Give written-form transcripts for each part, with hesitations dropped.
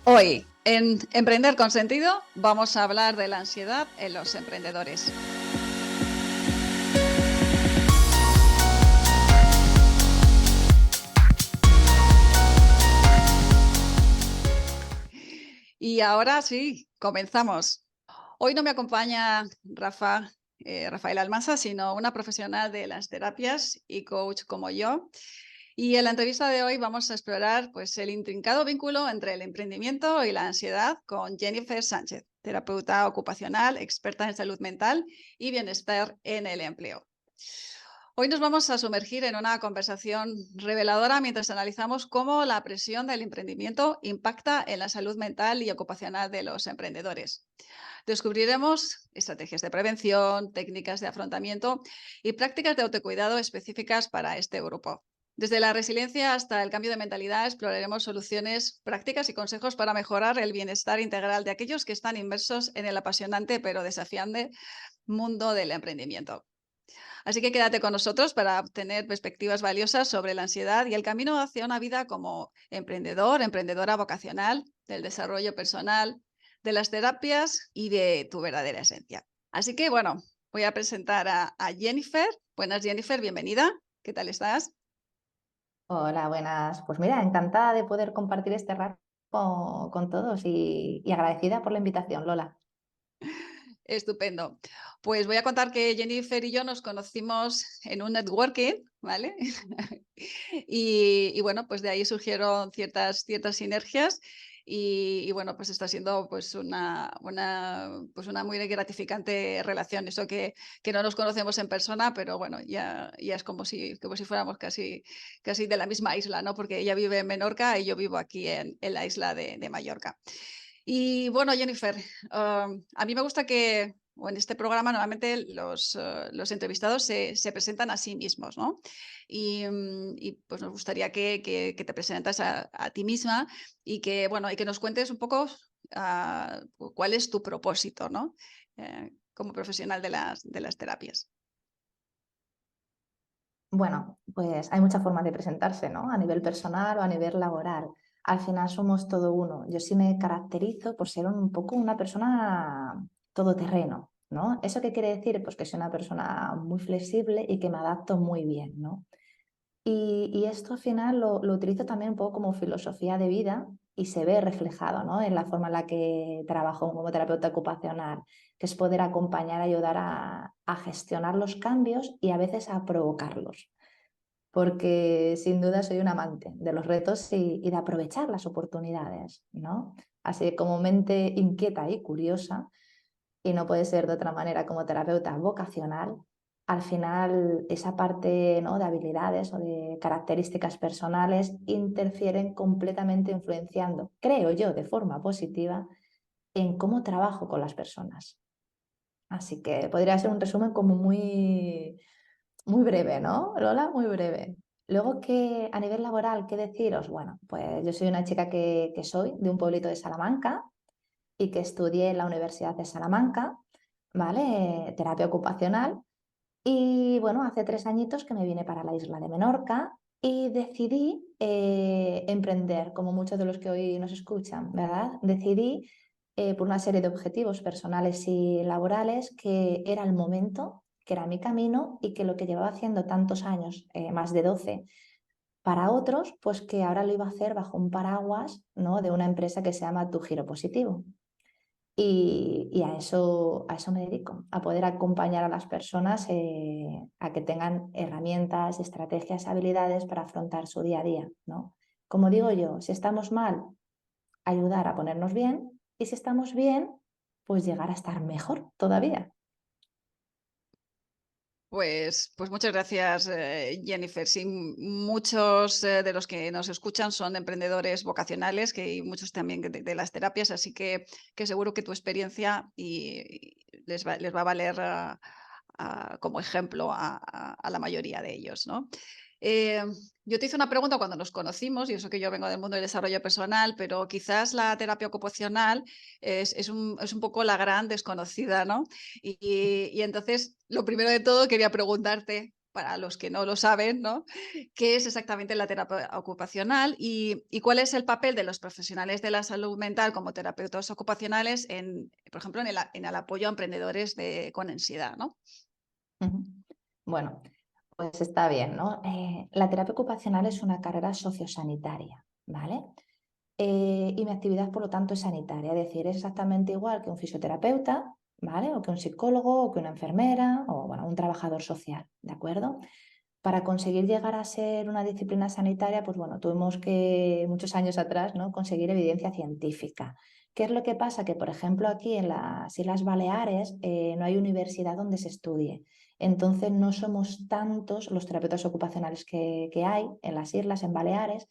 Hoy, en Emprender con Sentido, vamos a hablar de la ansiedad en los emprendedores. Y ahora sí, comenzamos. Hoy no me acompaña Rafael Almanza, sino una profesional de las terapias y coach como yo. Y en la entrevista de hoy vamos a explorar pues, el intrincado vínculo entre el emprendimiento y la ansiedad con Jennifer Sánchez, terapeuta ocupacional, experta en salud mental y bienestar en el empleo. Hoy nos vamos a sumergir en una conversación reveladora mientras analizamos cómo la presión del emprendimiento impacta en la salud mental y ocupacional de los emprendedores. Descubriremos estrategias de prevención, técnicas de afrontamiento y prácticas de autocuidado específicas para este grupo. Desde la resiliencia hasta el cambio de mentalidad, exploraremos soluciones prácticas y consejos para mejorar el bienestar integral de aquellos que están inmersos en el apasionante pero desafiante mundo del emprendimiento. Así que quédate con nosotros para obtener perspectivas valiosas sobre la ansiedad y el camino hacia una vida como emprendedor, emprendedora vocacional, del desarrollo personal, de las terapias y de tu verdadera esencia. Así que, bueno, voy a presentar a Jennifer. Buenas, Jennifer, bienvenida. ¿Qué tal estás? Hola, buenas. Pues mira, encantada de poder compartir este rato con todos y agradecida por la invitación, Lola. Estupendo. Pues voy a contar que Jennifer y yo nos conocimos en un networking, ¿vale? Y bueno, pues de ahí surgieron ciertas sinergias y bueno, pues está siendo pues una muy gratificante relación. Eso que no nos conocemos en persona, pero bueno, ya es como si fuéramos casi de la misma isla, ¿no? Porque ella vive en Menorca y yo vivo aquí en la isla de Mallorca. Y bueno, Jennifer, a mí me gusta que, o en este programa normalmente los entrevistados se presentan a sí mismos, ¿no? Y pues nos gustaría que te presentas a ti misma y bueno, y que nos cuentes un poco cuál es tu propósito, ¿no? Como profesional de las terapias. Bueno, pues hay muchas formas de presentarse, ¿no? A nivel personal o a nivel laboral. Al final somos todo uno. Yo sí me caracterizo por ser un poco una persona todoterreno, ¿no? ¿Eso qué quiere decir? Pues que soy una persona muy flexible y que me adapto muy bien, ¿no? Y esto al final lo utilizo también un poco como filosofía de vida y se ve reflejado, ¿no? En la forma en la que trabajo como terapeuta ocupacional, que es poder acompañar, ayudar a gestionar los cambios y a veces a provocarlos. Porque sin duda soy un amante de los retos y de aprovechar las oportunidades, ¿no? Así como mente inquieta y curiosa, y no puede ser de otra manera como terapeuta vocacional, al final esa parte, ¿no?, de habilidades o de características personales interfieren completamente influenciando, creo yo, de forma positiva en cómo trabajo con las personas. Así que podría ser un resumen como muy breve, ¿no, Lola? Muy breve. Luego, que a nivel laboral, ¿qué deciros? Bueno, pues yo soy una chica que soy de un pueblito de Salamanca y que estudié en la Universidad de Salamanca, ¿vale? Terapia ocupacional. Y bueno, hace 3 añitos que me vine para la isla de Menorca y decidí emprender, como muchos de los que hoy nos escuchan, ¿verdad? Decidí, por una serie de objetivos personales y laborales, que era el momento, que era mi camino y que lo que llevaba haciendo tantos años, más de 12, para otros, pues que ahora lo iba a hacer bajo un paraguas, ¿no?, de una empresa que se llama Tu Giro Positivo. Y a eso me dedico, a poder acompañar a las personas, a que tengan herramientas, estrategias, habilidades para afrontar su día a día, ¿no? Como digo yo, si estamos mal, ayudar a ponernos bien, y si estamos bien, pues llegar a estar mejor todavía. Pues muchas gracias, Jennifer. Sí, muchos de los que nos escuchan son emprendedores vocacionales, y muchos también de las terapias, así que seguro que tu experiencia y les va a valer como ejemplo a la mayoría de ellos, ¿no? Eh, yo te hice una pregunta cuando nos conocimos, y eso que yo vengo del mundo del desarrollo personal, pero quizás la terapia ocupacional es un poco la gran desconocida, ¿no? Y entonces, lo primero de todo, quería preguntarte, para los que no lo saben, ¿no? ¿Qué es exactamente la terapia ocupacional y cuál es el papel de los profesionales de la salud mental como terapeutas ocupacionales en, por ejemplo, en el apoyo a emprendedores con ansiedad, ¿no? Ujú. Bueno, pues está bien, ¿no? La terapia ocupacional es una carrera sociosanitaria, ¿vale? Y mi actividad, por lo tanto, es sanitaria, es decir, es exactamente igual que un fisioterapeuta, ¿vale? O que un psicólogo, o que una enfermera, o bueno, un trabajador social, ¿de acuerdo? Para conseguir llegar a ser una disciplina sanitaria, pues bueno, tuvimos que, muchos años atrás, ¿no? Conseguir evidencia científica. ¿Qué es lo que pasa? Que, por ejemplo, aquí en las Islas Baleares no hay universidad donde se estudie. Entonces, no somos tantos los terapeutas ocupacionales que hay en las islas, en Baleares,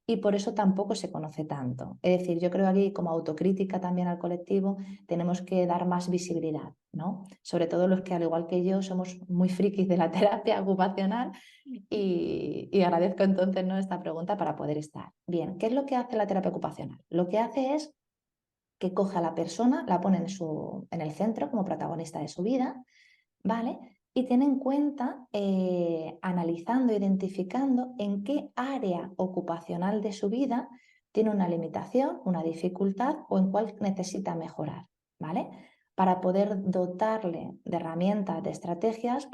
y por eso tampoco se conoce tanto. Es decir, yo creo aquí, como autocrítica también al colectivo, tenemos que dar más visibilidad, ¿no? Sobre todo los que, al igual que yo, somos muy frikis de la terapia ocupacional y agradezco entonces, ¿no?, esta pregunta para poder estar. Bien, ¿qué es lo que hace la terapia ocupacional? Lo que hace es que coge a la persona, la pone en el centro como protagonista de su vida, ¿vale? Y tiene en cuenta, analizando, identificando en qué área ocupacional de su vida tiene una limitación, una dificultad o en cuál necesita mejorar, ¿vale? Para poder dotarle de herramientas, de estrategias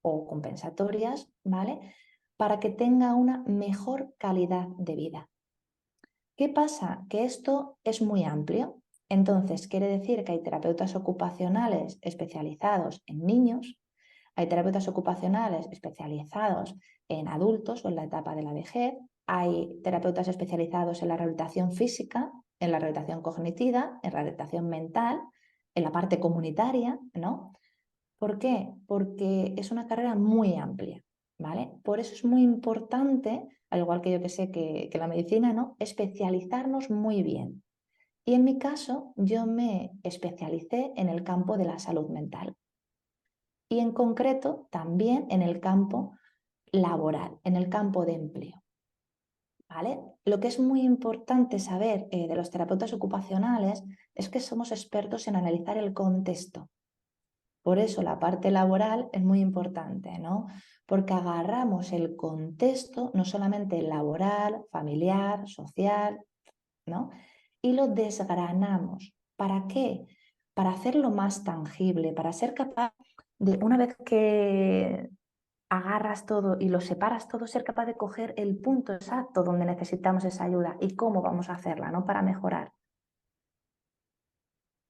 o compensatorias, ¿vale? Para que tenga una mejor calidad de vida. ¿Qué pasa? Que esto es muy amplio. Entonces, quiere decir que hay terapeutas ocupacionales especializados en niños, hay terapeutas ocupacionales especializados en adultos o en la etapa de la vejez, hay terapeutas especializados en la rehabilitación física, en la rehabilitación cognitiva, en la rehabilitación mental, en la parte comunitaria, ¿no? ¿Por qué? Porque es una carrera muy amplia, ¿vale? Por eso es muy importante, al igual que yo que sé que la medicina, ¿no?, especializarnos muy bien. Y en mi caso, yo me especialicé en el campo de la salud mental y en concreto también en el campo laboral, en el campo de empleo, ¿vale? Lo que es muy importante saber de los terapeutas ocupacionales es que somos expertos en analizar el contexto. Por eso la parte laboral es muy importante, ¿no? Porque agarramos el contexto, no solamente laboral, familiar, social, ¿no? Y lo desgranamos. ¿Para qué? Para hacerlo más tangible, para ser capaz de, una vez que agarras todo y lo separas todo, ser capaz de coger el punto exacto donde necesitamos esa ayuda y cómo vamos a hacerla, ¿no? Para mejorar.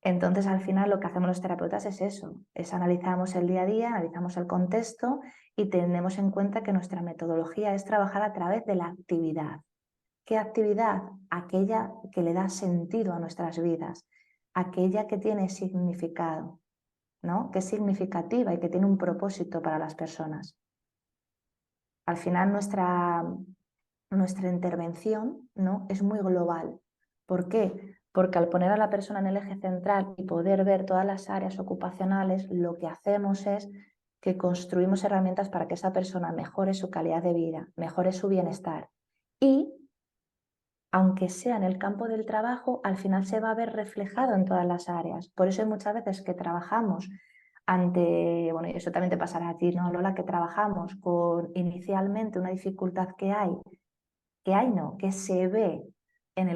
Entonces, al final, lo que hacemos los terapeutas es eso, es analizamos el día a día, analizamos el contexto y tenemos en cuenta que nuestra metodología es trabajar a través de la actividad. ¿Qué actividad? Aquella que le da sentido a nuestras vidas, aquella que tiene significado, ¿no? Que es significativa y que tiene un propósito para las personas. Al final, nuestra intervención, ¿no?, es muy global. ¿Por qué? Porque al poner a la persona en el eje central y poder ver todas las áreas ocupacionales, lo que hacemos es que construimos herramientas para que esa persona mejore su calidad de vida, mejore su bienestar. Y, aunque sea en el campo del trabajo, al final se va a ver reflejado en todas las áreas. Por eso hay muchas veces que trabajamos bueno, y eso también te pasará a ti, ¿no, Lola? Que trabajamos con inicialmente una dificultad que se ve en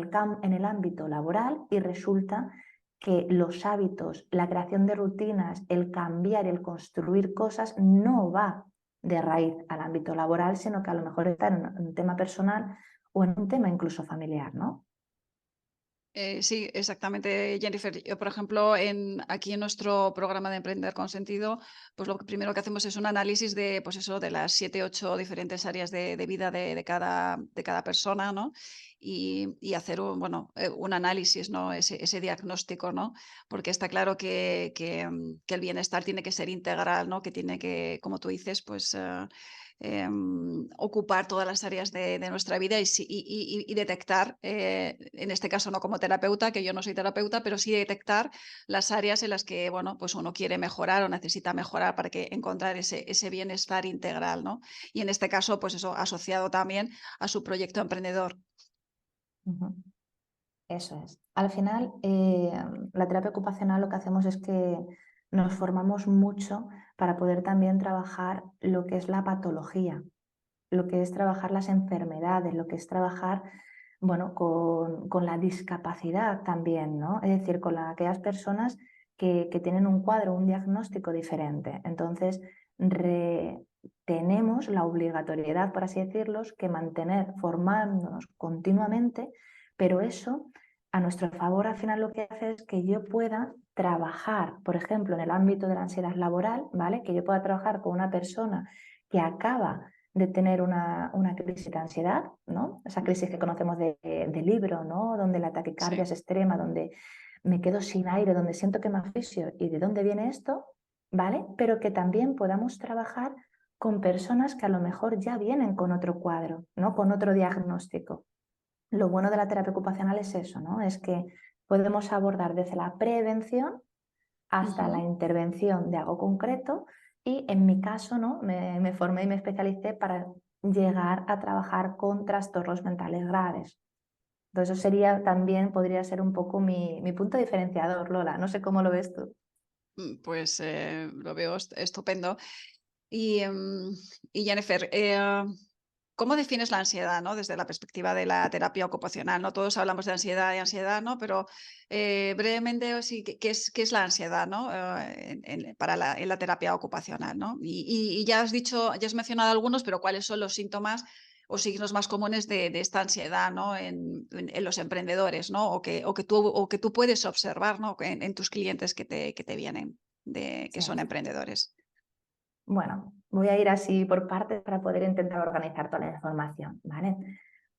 el ámbito laboral y resulta que los hábitos, la creación de rutinas, el cambiar, el construir cosas no va de raíz al ámbito laboral, sino que a lo mejor está en un tema personal o en un tema incluso familiar, ¿no? Sí, exactamente, Jennifer. Yo, por ejemplo, aquí en nuestro programa de Emprender con Sentido, pues lo primero que hacemos es un análisis de, pues eso, de las 7, 8 diferentes áreas de vida de cada persona, ¿no? Y hacer un análisis, ¿no? Ese diagnóstico, ¿no? Porque está claro que el bienestar tiene que ser integral, ¿no? Que tiene que, como tú dices, pues ocupar todas las áreas de nuestra vida y detectar, en este caso no como terapeuta, que yo no soy terapeuta, pero sí detectar las áreas en las que, bueno, pues uno quiere mejorar o necesita mejorar para que encontrar ese bienestar integral, ¿no? Y en este caso, pues eso, asociado también a su proyecto emprendedor. Ujú. Eso es. Al final, la terapia ocupacional lo que hacemos es que nos formamos mucho para poder también trabajar lo que es la patología, lo que es trabajar las enfermedades, lo que es trabajar, bueno, con la discapacidad también, ¿no? Es decir, con aquellas personas que tienen un cuadro, un diagnóstico diferente. Entonces, tenemos la obligatoriedad, por así decirlo, que mantener, formándonos continuamente, pero eso a nuestro favor al final lo que hace es que yo pueda trabajar, por ejemplo, en el ámbito de la ansiedad laboral, ¿vale? Que yo pueda trabajar con una persona que acaba de tener una crisis de ansiedad, ¿no? Esa crisis que conocemos de libro, ¿no? Donde la taquicardia Sí. es extrema, donde me quedo sin aire, donde siento que me asfixio y de dónde viene esto, ¿vale? Pero que también podamos trabajar con personas que a lo mejor ya vienen con otro cuadro, ¿no? Con otro diagnóstico. Lo bueno de la terapia ocupacional es eso, ¿no? Es que podemos abordar desde la prevención hasta la Ujú. intervención de algo concreto y en mi caso, ¿no? Me formé y me especialicé para llegar a trabajar con trastornos mentales graves. Entonces eso sería también, podría ser un poco mi punto diferenciador, Lola. No sé cómo lo ves tú. Pues lo veo estupendo. Y, y Jennifer, ¿cómo defines la ansiedad, ¿no? Desde la perspectiva de la terapia ocupacional, ¿no? Todos hablamos de ansiedad, ¿no? Pero brevemente, sí, ¿qué es la ansiedad, ¿no? En la terapia ocupacional, ¿no? Y ya has dicho, ya has mencionado algunos, pero ¿cuáles son los síntomas o signos más comunes de esta ansiedad, ¿no? En los emprendedores, ¿no? O que tú puedes observar, ¿no? En tus clientes que te vienen, que Sí. son emprendedores. Bueno, voy a ir así por partes para poder intentar organizar toda la información, ¿vale?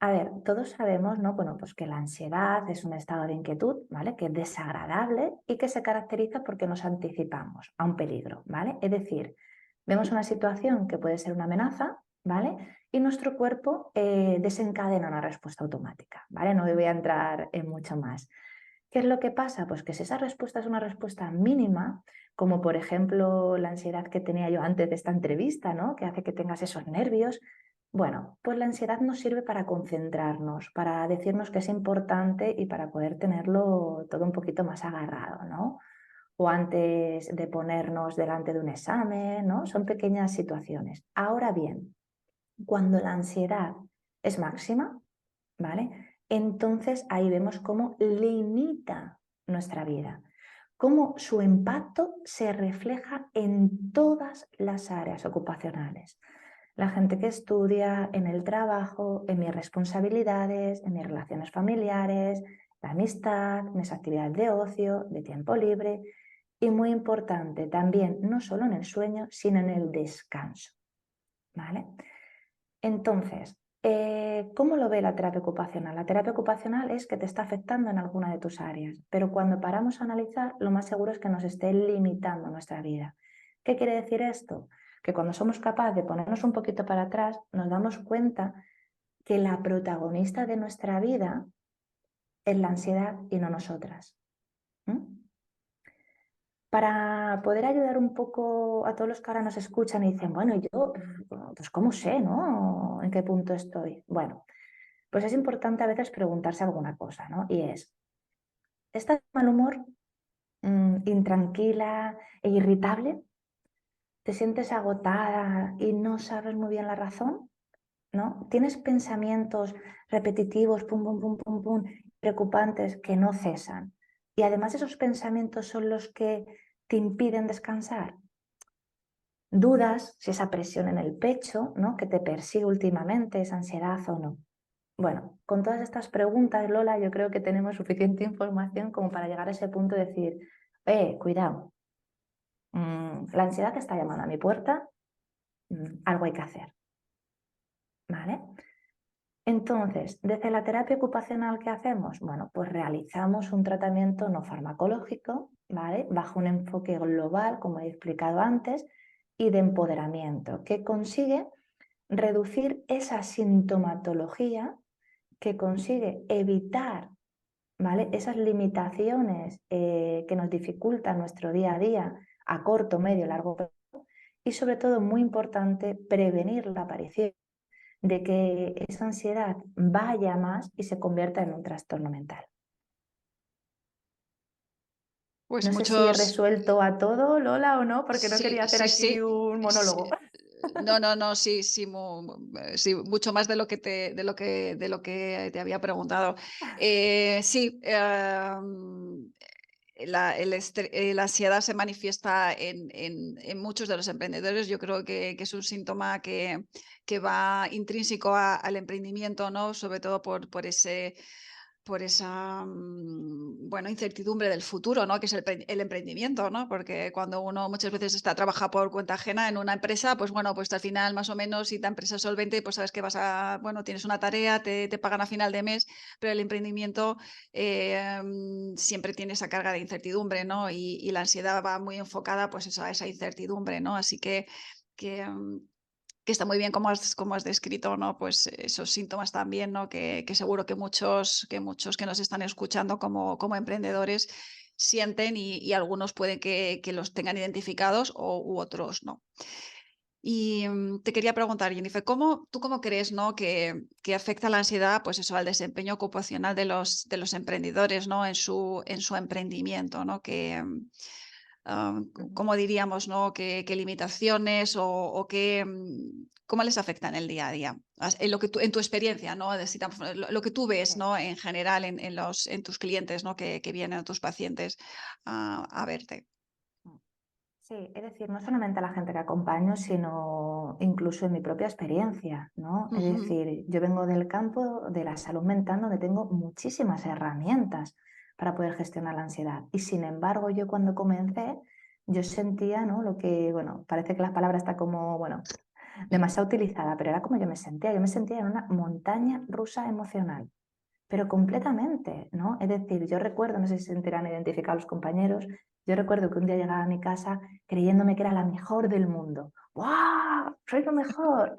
A ver, todos sabemos, ¿no? Bueno, pues que la ansiedad es un estado de inquietud, ¿vale? Que es desagradable y que se caracteriza porque nos anticipamos a un peligro, ¿vale? Es decir, vemos una situación que puede ser una amenaza, ¿vale? Y nuestro cuerpo desencadena una respuesta automática, ¿vale? No voy a entrar en mucho más. ¿Qué es lo que pasa? Pues que si esa respuesta es una respuesta mínima, como por ejemplo la ansiedad que tenía yo antes de esta entrevista, ¿no? Que hace que tengas esos nervios. Bueno, pues la ansiedad nos sirve para concentrarnos, para decirnos que es importante y para poder tenerlo todo un poquito más agarrado, ¿no? O antes de ponernos delante de un examen, ¿no? Son pequeñas situaciones. Ahora bien, cuando la ansiedad es máxima, ¿vale? Entonces ahí vemos cómo limita nuestra vida, cómo su impacto se refleja en todas las áreas ocupacionales. La gente que estudia, en el trabajo, en mis responsabilidades, en mis relaciones familiares, la amistad, mis actividades de ocio, de tiempo libre y muy importante también, no solo en el sueño, sino en el descanso, ¿vale? Entonces, ¿cómo lo ve la terapia ocupacional? La terapia ocupacional es que te está afectando en alguna de tus áreas, pero cuando paramos a analizar, lo más seguro es que nos esté limitando nuestra vida. ¿Qué quiere decir esto? Que cuando somos capaces de ponernos un poquito para atrás, nos damos cuenta que la protagonista de nuestra vida es la ansiedad y no nosotras. ¿Mm? Para poder ayudar un poco a todos los que ahora nos escuchan y dicen, bueno, yo, pues ¿cómo sé, no? ¿En qué punto estoy? Bueno, pues es importante a veces preguntarse alguna cosa, ¿no? Y es, ¿estás de mal humor, intranquila e irritable? ¿Te sientes agotada y no sabes muy bien la razón? ¿No? ¿Tienes pensamientos repetitivos, pum, pum, pum, pum, pum, preocupantes que no cesan? Y además esos pensamientos son los que te impiden descansar. Dudas si esa presión en el pecho, ¿no? Que te persigue últimamente, esa ansiedad o no. Bueno, con todas estas preguntas, Lola, yo creo que tenemos suficiente información como para llegar a ese punto de decir, cuidado, la ansiedad está llamando a mi puerta, algo hay que hacer, ¿vale? Entonces, desde la terapia ocupacional, ¿qué hacemos? Bueno, pues realizamos un tratamiento no farmacológico, ¿vale? Bajo un enfoque global, como he explicado antes, y de empoderamiento, que consigue reducir esa sintomatología, que consigue evitar, ¿vale? Esas limitaciones que nos dificultan nuestro día a día a corto, medio, largo plazo y sobre todo, muy importante, prevenir la aparición de que esa ansiedad vaya más y se convierta en un trastorno mental. Pues No sé si he muchos, resuelto a todo, Lola, o no, porque no sí, quería hacer sí, aquí sí. un monólogo. Sí. No, no, no, sí, sí, sí, mucho más de lo que de lo que te había preguntado. Sí, la ansiedad se manifiesta en muchos de los emprendedores. Yo creo que es un síntoma que va intrínseco al emprendimiento, ¿no? Sobre todo por esa bueno, incertidumbre del futuro, ¿no? Que es el emprendimiento, ¿no? Porque cuando uno muchas veces trabaja por cuenta ajena en una empresa, pues bueno, pues al final más o menos si la empresa es solvente, pues sabes que bueno, tienes una tarea, te pagan a final de mes, pero el emprendimiento siempre tiene esa carga de incertidumbre, ¿no? Y la ansiedad va muy enfocada pues eso, a esa incertidumbre, ¿no? Así que, que está muy bien como has descrito, ¿no? Pues esos síntomas también, ¿no? Que seguro que muchos que nos están escuchando como emprendedores sienten y algunos pueden que los tengan identificados u otros no. Y te quería preguntar, Jennifer, ¿tú cómo crees, ¿no? que afecta la ansiedad, pues eso, al desempeño ocupacional de los emprendedores, ¿no? En su emprendimiento, ¿no? Ujú. ¿Cómo diríamos, ¿no? ¿Qué limitaciones o cómo les afecta en el día a día? En tu experiencia, ¿no? Lo que tú ves, Sí. ¿no? En general en tus clientes, ¿no? Que vienen, a tus pacientes a verte. Sí, es decir, no solamente a la gente que acompaño, sino incluso en mi propia experiencia, ¿no? Es Ujú, decir, yo vengo del campo de la salud mental donde tengo muchísimas herramientas para poder gestionar la ansiedad. Y sin embargo, yo cuando comencé, yo sentía, ¿no? Lo que, bueno, parece que la palabra está como, bueno, demasiado utilizada, pero era como yo me sentía. Yo me sentía en una montaña rusa emocional. Pero completamente, ¿no? Es decir, yo recuerdo, no sé si se sentirán identificados los compañeros, yo recuerdo que un día llegaba a mi casa creyéndome que era la mejor del mundo. ¡Wow! ¡Soy lo mejor!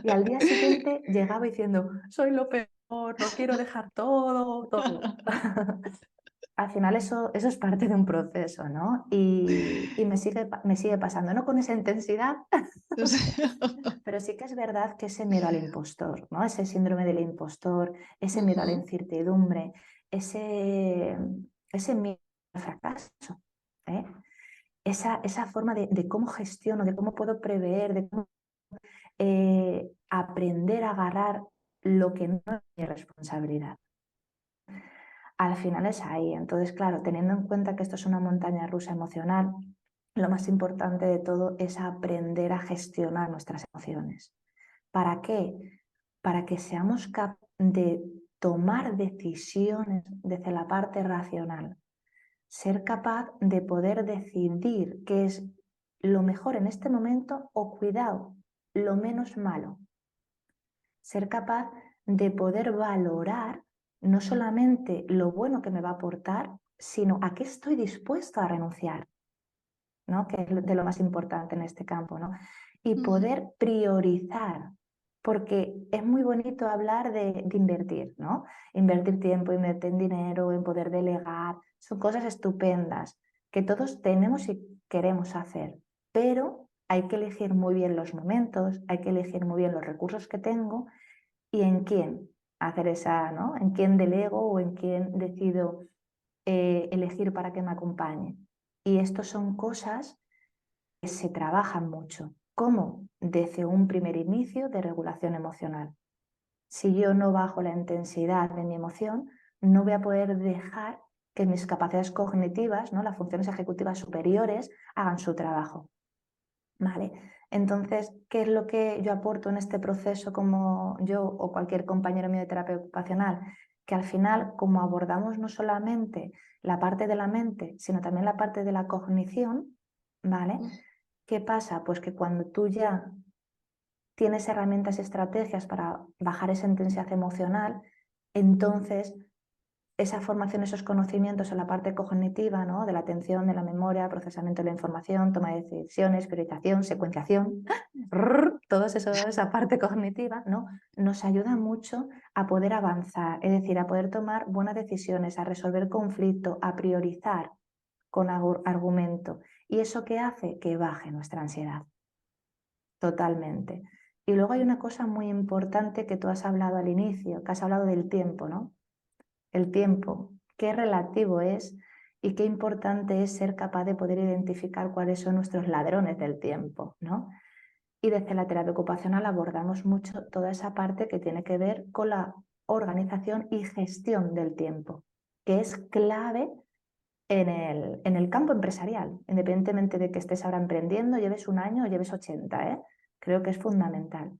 Y al día siguiente llegaba diciendo, soy lo peor, lo quiero dejar todo, todo. Al final eso es parte de un proceso, ¿no? Y me sigue pasando, no con esa intensidad, pero sí que es verdad que ese miedo al impostor, ¿no? Ese síndrome del impostor, ese miedo a la Ujú, incertidumbre, ese miedo al fracaso, ¿eh? Esa forma de cómo gestiono, de cómo puedo prever, de cómo aprender a agarrar lo que no es mi responsabilidad. Al final es ahí. Entonces, claro, teniendo en cuenta que esto es una montaña rusa emocional, lo más importante de todo es aprender a gestionar nuestras emociones. ¿Para qué? Para que seamos capaces de tomar decisiones desde la parte racional. Ser capaz de poder decidir qué es lo mejor en este momento o, cuidado, lo menos malo. Ser capaz de poder valorar no solamente lo bueno que me va a aportar, sino a qué estoy dispuesto a renunciar, ¿no? Que es de lo más importante en este campo, ¿no? Y ujú. poder priorizar, porque es muy bonito hablar de invertir, ¿no? Invertir tiempo, invertir en dinero, en poder delegar, son cosas estupendas que todos tenemos y queremos hacer, pero hay que elegir muy bien los momentos, hay que elegir muy bien los recursos que tengo y en quién hacer esa, ¿no? En quién delego o en quién decido elegir para que me acompañe. Y esto son cosas que se trabajan mucho. ¿Cómo? Desde un primer inicio de regulación emocional. Si yo no bajo la intensidad de mi emoción, no voy a poder dejar que mis capacidades cognitivas, ¿no? Las funciones ejecutivas superiores, hagan su trabajo. ¿Vale? Entonces, ¿qué es lo que yo aporto en este proceso como yo o cualquier compañero mío de terapia ocupacional? Que al final, como abordamos no solamente la parte de la mente, sino también la parte de la cognición, ¿vale? ¿Qué pasa? Pues que cuando tú ya tienes herramientas y estrategias para bajar esa intensidad emocional, entonces esa formación, esos conocimientos en la parte cognitiva, ¿no? De la atención, de la memoria, procesamiento de la información, toma de decisiones, priorización, secuenciación, todo eso, esa parte cognitiva, ¿no? Nos ayuda mucho a poder avanzar, es decir, a poder tomar buenas decisiones, a resolver conflictos, a priorizar con argumento. ¿Y eso qué hace? Que baje nuestra ansiedad, totalmente. Y luego hay una cosa muy importante que tú has hablado al inicio, que has hablado del tiempo, ¿no? El tiempo, qué relativo es Y qué importante es ser capaz de poder identificar cuáles son nuestros ladrones del tiempo, ¿no? Y desde la terapia ocupacional abordamos mucho toda esa parte que tiene que ver con la organización y gestión del tiempo, que es clave en el campo empresarial, independientemente de que estés ahora emprendiendo, lleves un año o lleves 80, ¿eh? Creo que es fundamental.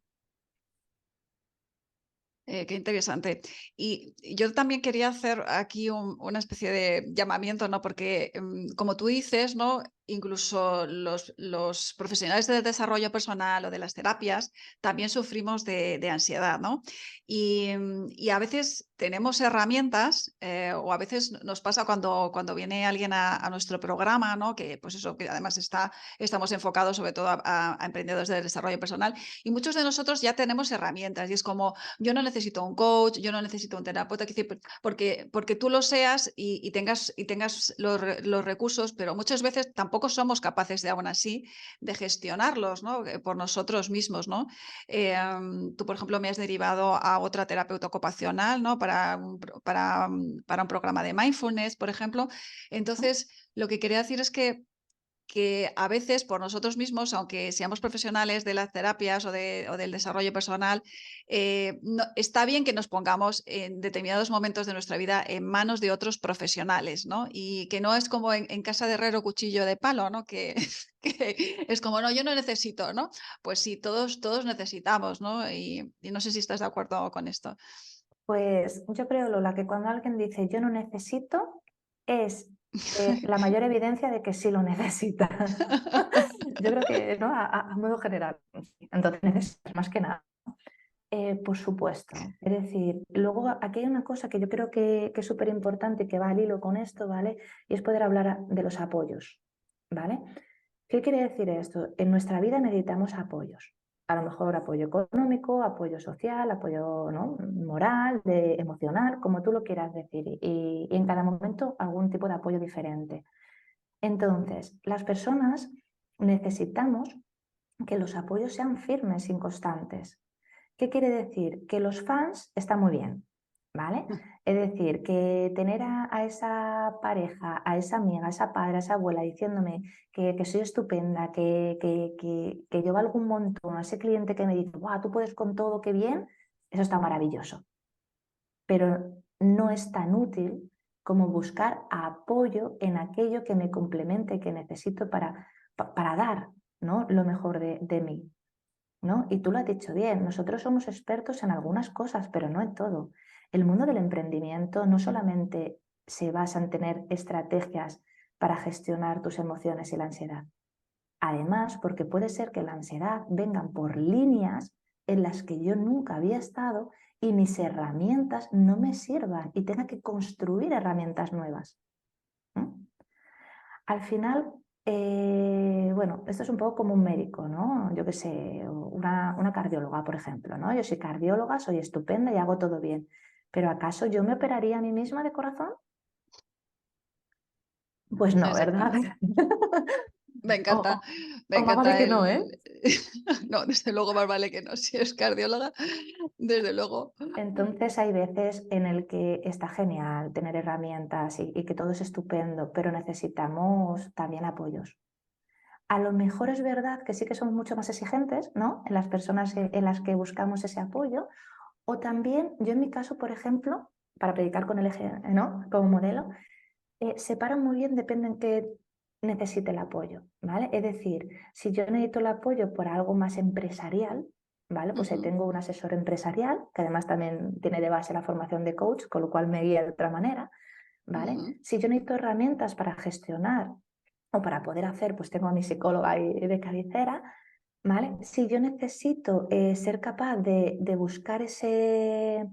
Qué interesante. Y yo también quería hacer aquí una especie de llamamiento, ¿no? Porque, como tú dices, ¿no? Incluso los profesionales del desarrollo personal o de las terapias también sufrimos de ansiedad, ¿no? Y a veces tenemos herramientas, o a veces nos pasa cuando viene alguien a nuestro programa, ¿no? Que pues eso, que además estamos enfocados sobre todo a emprendedores del desarrollo personal, y muchos de nosotros ya tenemos herramientas, y es como, yo no necesito un coach, yo no necesito un terapeuta, porque tú lo seas y tengas los recursos, pero muchas veces tampoco somos capaces de aún así de gestionarlos, ¿no? Por nosotros mismos, ¿no? Tú, por ejemplo, me has derivado a otra terapeuta ocupacional, ¿no? Para un programa de mindfulness, por ejemplo. Entonces, lo que quería decir es que a veces por nosotros mismos, aunque seamos profesionales de las terapias o del desarrollo personal, está bien que nos pongamos en determinados momentos de nuestra vida en manos de otros profesionales, ¿no? Y que no es como en casa de herrero cuchillo de palo, ¿no? Que, que es como, no, yo no necesito, ¿no? Pues sí, todos necesitamos, ¿no? Y no sé si estás de acuerdo con esto. Pues yo creo, Lola, que cuando alguien dice yo no necesito, es la mayor evidencia de que sí lo necesita. Yo creo que, ¿no? A modo general. Entonces necesitas más que nada. Por supuesto. Es decir, luego aquí hay una cosa que yo creo que es súper importante y que va al hilo con esto, ¿vale? Y es poder hablar de los apoyos, ¿vale? ¿Qué quiere decir esto? En nuestra vida necesitamos apoyos. A lo mejor apoyo económico, apoyo social, apoyo, ¿no? Moral, emocional, como tú lo quieras decir. Y en cada momento algún tipo de apoyo diferente. Entonces, las personas necesitamos que los apoyos sean firmes y constantes. ¿Qué quiere decir? Que los fans están muy bien, ¿vale? Es decir, que tener a esa pareja, a esa amiga, a esa padre, a esa abuela diciéndome que soy estupenda, que yo valgo un montón, a ese cliente que me dice, ¡guau, tú puedes con todo, qué bien! Eso está maravilloso. Pero no es tan útil como buscar apoyo en aquello que me complemente, que necesito para dar, ¿no? Lo mejor de mí, ¿no? Y tú lo has dicho bien, nosotros somos expertos en algunas cosas, pero no en todo. El mundo del emprendimiento no solamente se basa en tener estrategias para gestionar tus emociones y la ansiedad. Además, porque puede ser que la ansiedad vengan por líneas en las que yo nunca había estado y mis herramientas no me sirvan y tenga que construir herramientas nuevas. ¿Mm? Al final, bueno, esto es un poco como un médico, ¿no? Yo qué sé, una cardióloga, por ejemplo, ¿no? Yo soy cardióloga, soy estupenda y hago todo bien. ¿Pero acaso yo me operaría a mí misma de corazón? Pues no, ¿verdad? Exactamente. Me O, encanta, me o más vale encanta que no, ¿eh? el... No, desde luego más vale que no, si es cardióloga, desde luego. Entonces hay veces en el que está genial tener herramientas y que todo es estupendo, pero necesitamos también apoyos. A lo mejor es verdad que sí que somos mucho más exigentes, ¿no? En las personas en las que buscamos ese apoyo. O también, yo en mi caso, por ejemplo, para predicar con el eje, ¿no? Como modelo, separo muy bien, depende en qué necesite el apoyo, ¿vale? Es decir, si yo necesito el apoyo por algo más empresarial, ¿vale? Pues Ujú, tengo un asesor empresarial, que además también tiene de base la formación de coach, con lo cual me guía de otra manera, ¿vale? ujú. Si yo necesito herramientas para gestionar o para poder hacer, pues tengo a mi psicóloga ahí de cabecera, ¿vale? Si yo necesito ser capaz de buscar ese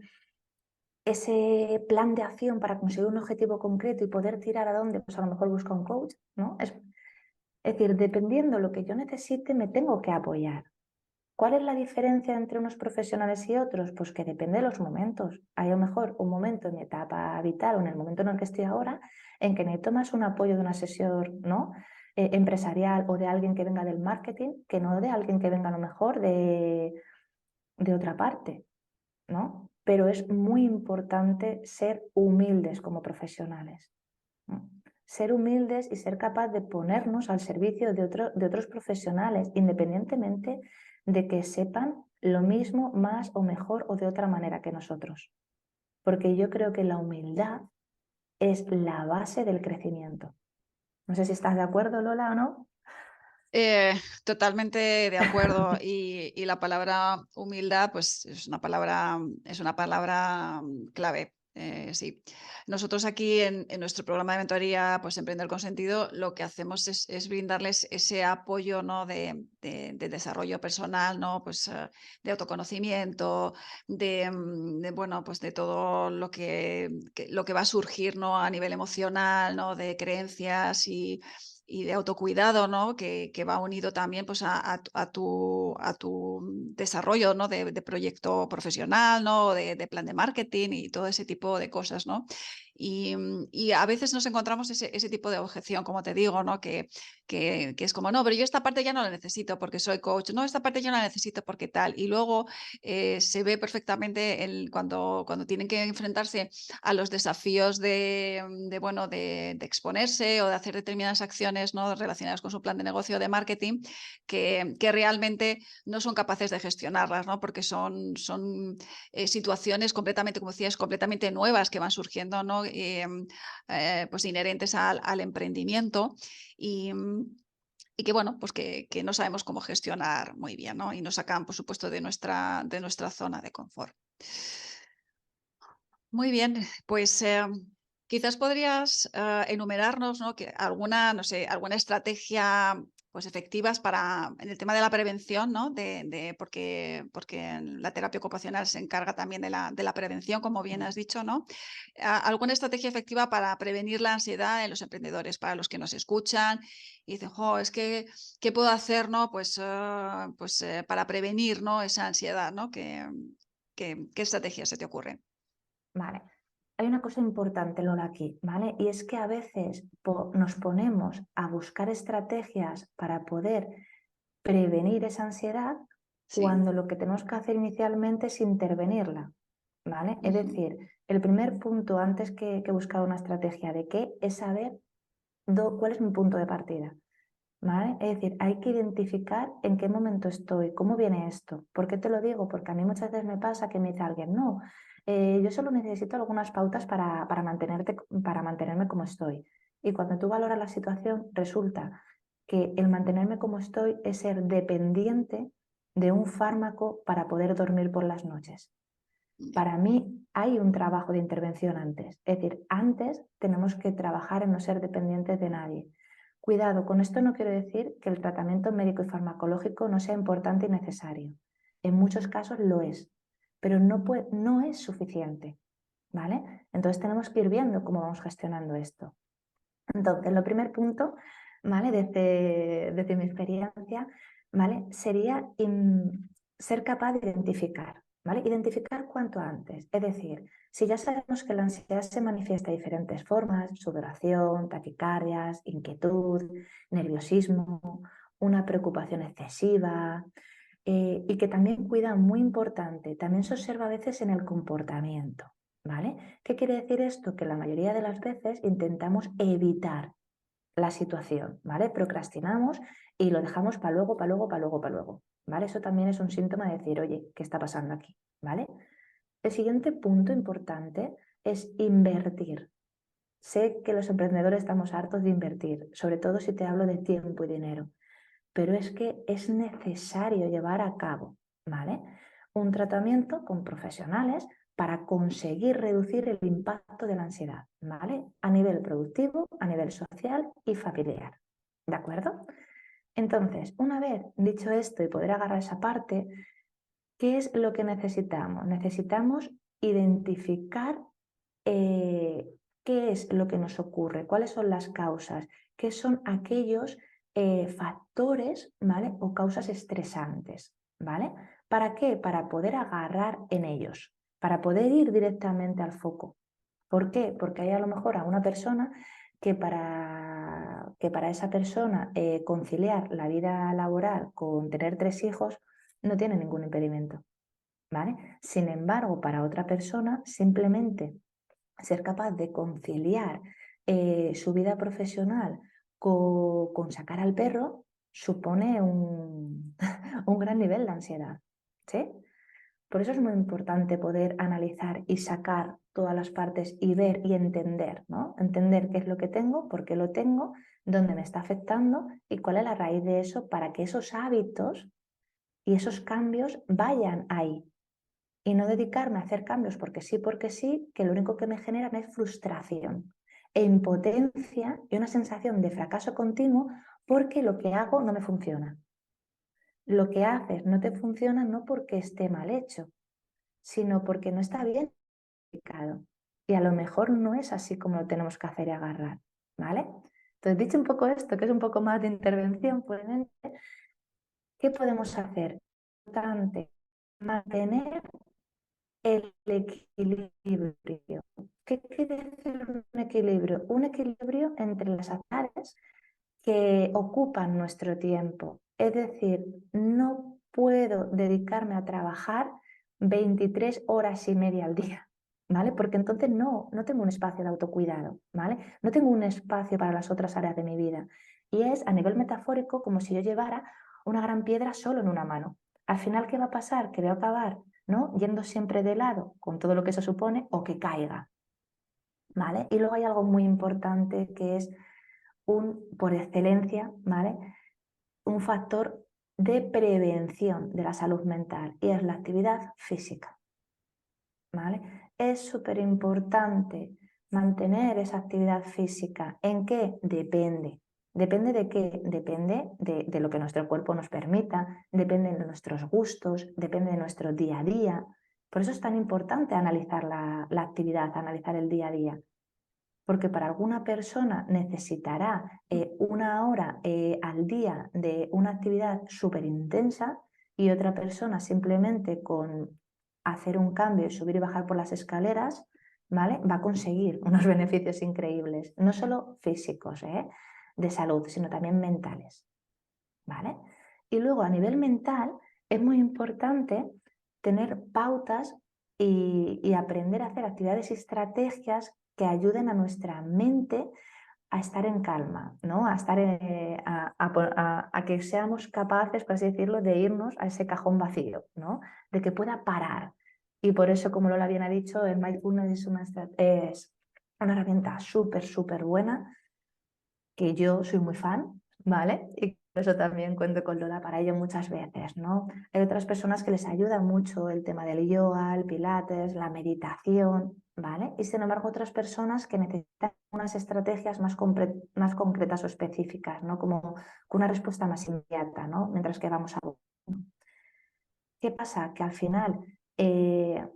plan de acción para conseguir un objetivo concreto y poder tirar a dónde, pues a lo mejor busco un coach, ¿no? Es decir, dependiendo de lo que yo necesite, me tengo que apoyar. ¿Cuál es la diferencia entre unos profesionales y otros? Pues que depende de los momentos. Hay a lo mejor un momento en mi etapa vital o en el momento en el que estoy ahora en que necesito más un apoyo de un asesor, ¿no? Empresarial o de alguien que venga del marketing que no de alguien que venga a lo mejor de otra parte, ¿no? Pero es muy importante ser humildes como profesionales, ¿no? ser humildes y ser capaz de ponernos al servicio de otros profesionales, independientemente de que sepan lo mismo, más o mejor o de otra manera que nosotros. Porque yo creo que la humildad es la base del crecimiento. No sé si estás de acuerdo, Lola, o no. Eh, Totalmente de acuerdo. Y la palabra humildad, pues es una palabra clave. Sí. Nosotros aquí en nuestro programa de mentoría, pues Emprender con Sentido, lo que hacemos es brindarles ese apoyo, ¿no? de desarrollo personal, ¿no? Pues de autoconocimiento, bueno, pues de todo lo que va a surgir, ¿no? A nivel emocional, ¿no? De creencias y de autocuidado, ¿no? Que va unido también pues, a tu desarrollo, ¿no? De proyecto profesional, ¿no? De plan de marketing y todo ese tipo de cosas, ¿no? Y a veces nos encontramos ese tipo de objeción, como te digo, ¿no? Que es como, no, pero yo esta parte ya no la necesito porque soy coach, no, esta parte yo no la necesito porque tal. Y luego se ve perfectamente cuando tienen que enfrentarse a los desafíos bueno, de exponerse o de hacer determinadas acciones, ¿no? Relacionadas con su plan de negocio de marketing, que realmente no son capaces de gestionarlas, ¿no? Porque son situaciones completamente, como decías, completamente nuevas que van surgiendo, ¿no? Pues inherentes al emprendimiento y que, bueno, pues que no sabemos cómo gestionar muy bien, ¿no? Y nos sacan, por supuesto, de nuestra zona de confort. Muy bien, pues quizás podrías enumerarnos, ¿no? Que alguna, no sé, alguna estrategia pues efectivas para en el tema de la prevención, ¿no? Porque la terapia ocupacional se encarga también de la prevención, como bien has dicho, ¿no? Alguna estrategia efectiva para prevenir la ansiedad en los emprendedores, para los que nos escuchan y dicen, jo, es que, ¿qué puedo hacer, ¿no? Para prevenir, ¿no? Esa ansiedad, ¿no? ¿Qué estrategias se te ocurren? Vale. Hay una cosa importante, Lola, aquí, ¿vale? Y es que a veces nos ponemos a buscar estrategias para poder prevenir esa ansiedad Sí. cuando lo que tenemos que hacer inicialmente es intervenirla, ¿vale? Es Ujú. decir, el primer punto antes que buscar una estrategia de qué es saber cuál es mi punto de partida, ¿vale? Es decir, hay que identificar en qué momento estoy, cómo viene esto. ¿Por qué te lo digo? Porque a mí muchas veces me pasa que me dice alguien, no, yo solo necesito algunas pautas para mantenerme como estoy. Y cuando tú valoras la situación, resulta que el mantenerme como estoy es ser dependiente de un fármaco para poder dormir por las noches. Ya. Para mí hay un trabajo de intervención antes. Es decir, antes tenemos que trabajar en no ser dependientes de nadie. Cuidado, con esto no quiero decir que el tratamiento médico y farmacológico no sea importante y necesario. En muchos casos lo es, pero no es suficiente, ¿vale? Entonces tenemos que ir viendo cómo vamos gestionando esto. Entonces, lo primer punto, ¿vale? Desde mi experiencia, ¿vale? Sería ser capaz de identificar, ¿vale? Identificar cuanto antes. Es decir, si ya sabemos que la ansiedad se manifiesta de diferentes formas, sudoración, taquicardias, inquietud, nerviosismo, una preocupación excesiva, y que también cuida muy importante, también se observa a veces en el comportamiento, ¿vale? ¿Qué quiere decir esto? Que la mayoría de las veces intentamos evitar la situación, ¿vale? Procrastinamos y lo dejamos para luego, para luego, para luego, para luego, ¿vale? Eso también es un síntoma de decir, oye, ¿qué está pasando aquí? ¿Vale? El siguiente punto importante es invertir. Sé que los emprendedores estamos hartos de invertir, sobre todo si te hablo de tiempo y dinero, pero es que es necesario llevar a cabo, ¿vale? Un tratamiento con profesionales para conseguir reducir el impacto de la ansiedad, ¿vale? A nivel productivo, a nivel social y familiar, ¿de acuerdo? Entonces, una vez dicho esto y poder agarrar esa parte, ¿qué es lo que necesitamos? Necesitamos identificar eh, qué es lo que nos ocurre, cuáles son las causas, qué son aquellos factores, ¿vale? O causas estresantes, ¿vale? ¿Para qué? Para poder agarrar en ellos, para poder ir directamente al foco. ¿Por qué? Porque hay a lo mejor a una persona que para esa persona conciliar la vida laboral con tener 3 hijos no tiene ningún impedimento, ¿vale? Sin embargo, para otra persona simplemente ser capaz de conciliar que su vida profesional con sacar al perro supone un gran nivel de ansiedad, ¿sí? Por eso es muy importante poder analizar y sacar todas las partes y ver y entender, ¿no? Entender qué es lo que tengo, por qué lo tengo, dónde me está afectando y cuál es la raíz de eso para que esos hábitos y esos cambios vayan ahí. Y no dedicarme a hacer cambios porque sí, que lo único que me generan es frustración e impotencia y una sensación de fracaso continuo porque lo que hago no me funciona. Lo que haces no te funciona no porque esté mal hecho, sino porque no está bien explicado. Y a lo mejor no es así como lo tenemos que hacer y agarrar, ¿vale? Entonces, dicho un poco esto, que es un poco más de intervención, pues, ¿qué podemos hacer? Importante, mantener el equilibrio. ¿Qué quiere decir un equilibrio? Un equilibrio entre las actividades que ocupan nuestro tiempo. Es decir, no puedo dedicarme a trabajar 23 horas y media al día, ¿vale? Porque entonces no tengo un espacio de autocuidado, ¿vale? No tengo un espacio para las otras áreas de mi vida. Y es a nivel metafórico como si yo llevara una gran piedra solo en una mano. Al final, ¿qué va a pasar? Que voy a acabar, ¿no? Yendo siempre de lado con todo lo que eso supone o que caiga, ¿vale? Y luego hay algo muy importante que es por excelencia, ¿vale? Un factor de prevención de la salud mental y es la actividad física, ¿vale? Es súper importante mantener esa actividad física. ¿En qué? Depende. ¿Depende de qué? Depende de lo que nuestro cuerpo nos permita, depende de nuestros gustos, depende de nuestro día a día. Por eso es tan importante analizar la actividad, analizar el día a día. Porque para alguna persona necesitará una hora al día de una actividad súper intensa y otra persona simplemente con hacer un cambio y subir y bajar por las escaleras, ¿vale? Va a conseguir unos beneficios increíbles, no solo físicos, de salud, sino también mentales, ¿vale? Y luego a nivel mental es muy importante tener pautas y aprender a hacer actividades y estrategias que ayuden a nuestra mente a estar en calma, ¿no? A estar a que seamos capaces, por así decirlo, de irnos a ese cajón vacío, ¿no? De que pueda parar. Y por eso, como Lola bien ha dicho, el mindfulness es una herramienta súper buena, que yo soy muy fan, ¿vale? Y por eso también cuento con Lola para ello muchas veces, ¿no? Hay otras personas que les ayuda mucho el tema del yoga, el pilates, la meditación, ¿vale? Y sin embargo otras personas que necesitan unas estrategias más concretas o específicas, ¿no? Como con una respuesta más inmediata, ¿no? Mientras que vamos a... ¿Qué pasa? Que al final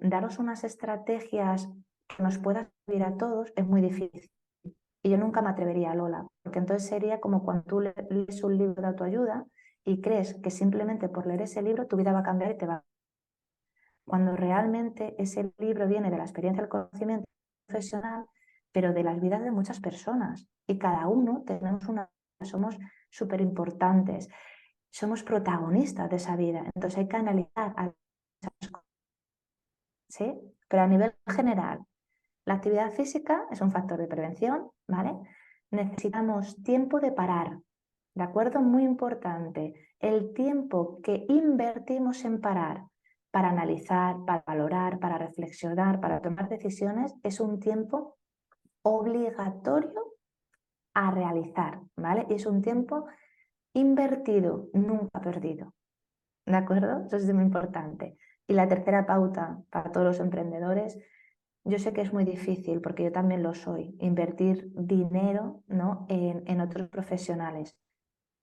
daros unas estrategias que nos puedan servir a todos es muy difícil. Y yo nunca me atrevería, Lola, porque entonces sería como cuando tú lees un libro de autoayuda y crees que simplemente por leer ese libro tu vida va a cambiar y te va. Cuando realmente ese libro viene de la experiencia del conocimiento profesional, pero de las vidas de muchas personas. Y cada uno tenemos somos súper importantes, somos protagonistas de esa vida. Entonces hay que analizar, ¿sí? Pero a nivel general, la actividad física es un factor de prevención, ¿vale? Necesitamos tiempo de parar, ¿de acuerdo? Muy importante. El tiempo que invertimos en parar para analizar, para valorar, para reflexionar, para tomar decisiones, es un tiempo obligatorio a realizar, ¿vale? Y es un tiempo invertido, nunca perdido, ¿de acuerdo? Eso es muy importante. Y la tercera pauta para todos los emprendedores, yo sé que es muy difícil, porque yo también lo soy, invertir dinero, ¿no? en otros profesionales.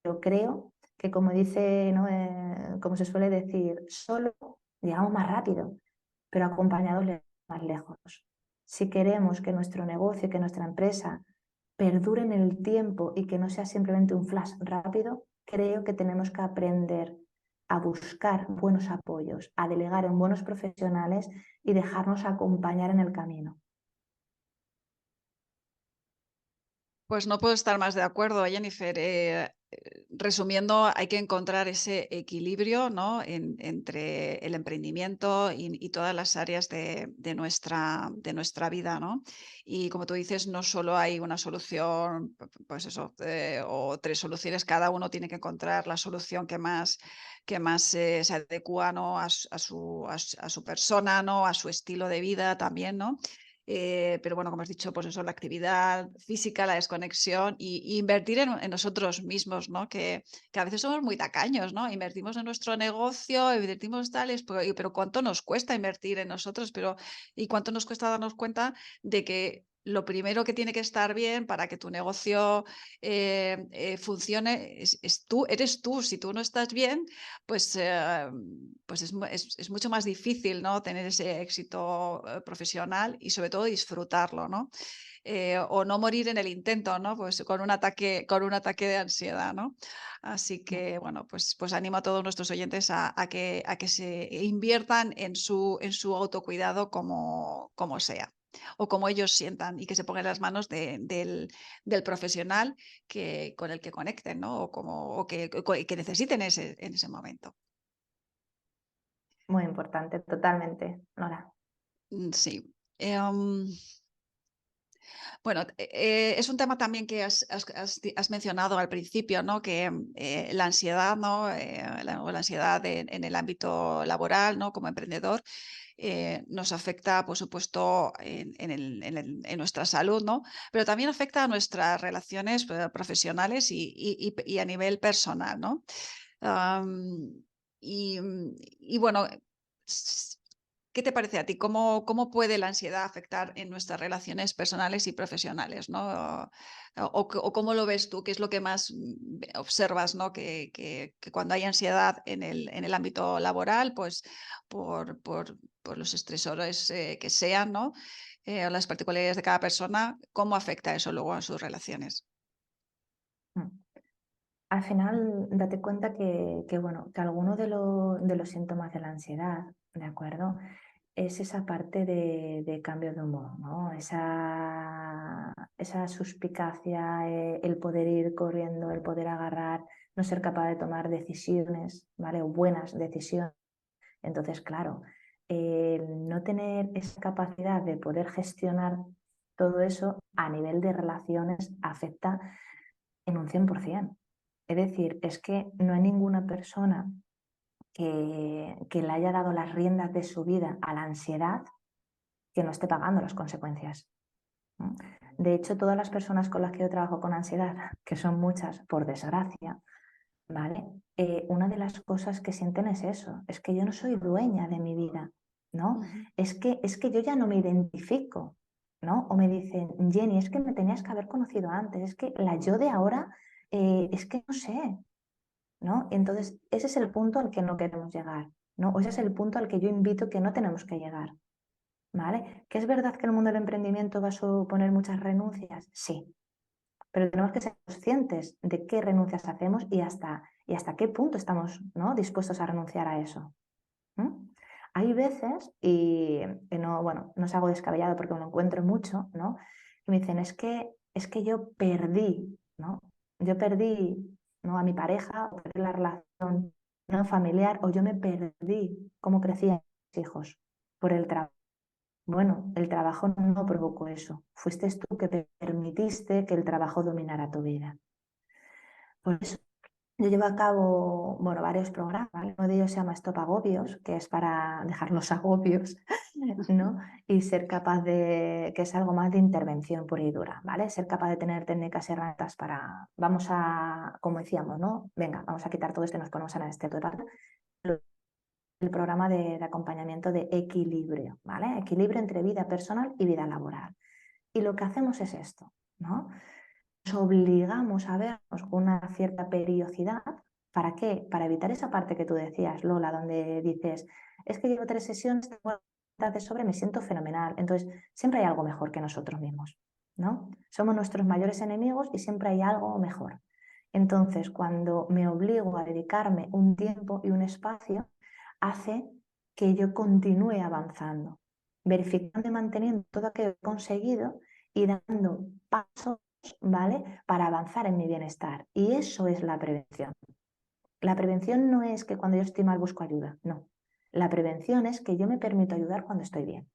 Yo creo que, como dice, ¿no? Como se suele decir, solo llegamos más rápido, pero acompañados más lejos. Si queremos que nuestro negocio, que nuestra empresa perdure en el tiempo y que no sea simplemente un flash rápido, creo que tenemos que aprender a buscar buenos apoyos, a delegar en buenos profesionales y dejarnos acompañar en el camino. Pues no puedo estar más de acuerdo, Jennifer. resumiendo, hay que encontrar ese equilibrio, ¿no? entre el emprendimiento y todas las áreas de nuestra vida, ¿no? Y como tú dices, no solo hay una solución, pues eso, o tres soluciones, cada uno tiene que encontrar la solución que más se adecua, ¿no? A su persona, ¿no? A su estilo de vida también, ¿no? Pero bueno, como has dicho, pues eso, la actividad física, la desconexión y invertir en nosotros mismos, ¿no? Que a veces somos muy tacaños, ¿no? Invertimos en nuestro negocio, invertimos tales, pero ¿cuánto nos cuesta invertir en nosotros? ¿Y cuánto nos cuesta darnos cuenta de que lo primero que tiene que estar bien para que tu negocio funcione es tú, eres tú. Si tú no estás bien, pues, pues es mucho más difícil, ¿no? Tener ese éxito profesional y sobre todo disfrutarlo, ¿no? O no morir en el intento, ¿no? Pues con un ataque de ansiedad, ¿no? Así que, bueno, pues animo a todos nuestros oyentes a que se inviertan en su autocuidado como sea o como ellos sientan y que se pongan en las manos del profesional con el que conecten, ¿no? Que necesiten en ese momento. Muy importante, totalmente, Nora. Sí. Bueno, es un tema también que has mencionado al principio, ¿no? Que la ansiedad, ¿no? O la ansiedad en el ámbito laboral, ¿no? Como emprendedor, nos afecta, por supuesto, en nuestra salud, ¿no? Pero también afecta a nuestras relaciones profesionales y a nivel personal, ¿no? Am, y bueno, s- ¿qué te parece a ti? ¿Cómo puede la ansiedad afectar en nuestras relaciones personales y profesionales, ¿no? O cómo lo ves tú? ¿Qué es lo que más observas, ¿no? Que cuando hay ansiedad en el ámbito laboral, pues por los estresores que sean, ¿no? O las particularidades de cada persona, ¿cómo afecta eso luego a sus relaciones? Mm. Al final, date cuenta bueno, que alguno de los síntomas de la ansiedad, ¿de acuerdo? Es esa parte de cambio de humor, ¿no? Esa suspicacia, el poder ir corriendo, el poder agarrar, no ser capaz de tomar decisiones, ¿vale? O buenas decisiones. Entonces, claro, el no tener esa capacidad de poder gestionar todo eso a nivel de relaciones afecta en un 100%. Es decir, es que no hay ninguna persona que le haya dado las riendas de su vida a la ansiedad que no esté pagando las consecuencias, ¿no? De hecho, todas las personas con las que yo trabajo con ansiedad, que son muchas, por desgracia, ¿vale? Una de las cosas que sienten es eso, es que yo no soy dueña de mi vida, ¿no? Ujú, Es que yo ya no me identifico, ¿no? O me dicen, Jenny, es que me tenías que haber conocido antes, es que la yo de ahora, es que no sé, ¿no? Entonces, ese es el punto al que no queremos llegar, ¿no? O ese es el punto al que yo invito que no tenemos que llegar, ¿vale? ¿Que es verdad que el mundo del emprendimiento va a suponer muchas renuncias? Sí, pero tenemos que ser conscientes de qué renuncias hacemos y hasta qué punto estamos, ¿no? dispuestos a renunciar a eso. ¿Mm? Hay veces, y no, bueno, no es algo descabellado porque me lo encuentro mucho, ¿no? Que me dicen, es que yo perdí, ¿no? Yo perdí, ¿no? a mi pareja, o perdí la relación, ¿no? familiar, o yo me perdí cómo crecían mis hijos por el trabajo. Bueno, el trabajo no provocó eso. Fuiste tú que permitiste que el trabajo dominara tu vida. Por eso yo llevo a cabo, bueno, varios programas, ¿vale? Uno de ellos se llama Stop Agobios, que es para dejar los agobios, ¿no? Y ser capaz de, que es algo más de intervención pura y dura, ¿vale? Ser capaz de tener técnicas y herramientas para, vamos a, como decíamos, ¿no? Venga, vamos a quitar todo esto y nos ponemos en este total. El programa de acompañamiento de equilibrio, ¿vale? Equilibrio entre vida personal y vida laboral. Y lo que hacemos es esto, ¿no? Nos obligamos a vernos con una cierta periodicidad. ¿Para qué? Para evitar esa parte que tú decías, Lola, donde dices, es que llevo 3 sesiones, tengo de sobre, me siento fenomenal. Entonces, siempre hay algo mejor que nosotros mismos, ¿no? Somos nuestros mayores enemigos y siempre hay algo mejor. Entonces, cuando me obligo a dedicarme un tiempo y un espacio, hace que yo continúe avanzando, verificando y manteniendo todo aquello que he conseguido y dando pasos ¿vale? Para avanzar en mi bienestar. Y eso es la prevención. La prevención no es que cuando yo estoy mal busco ayuda, no. La prevención es que yo me permito ayudar cuando estoy bien,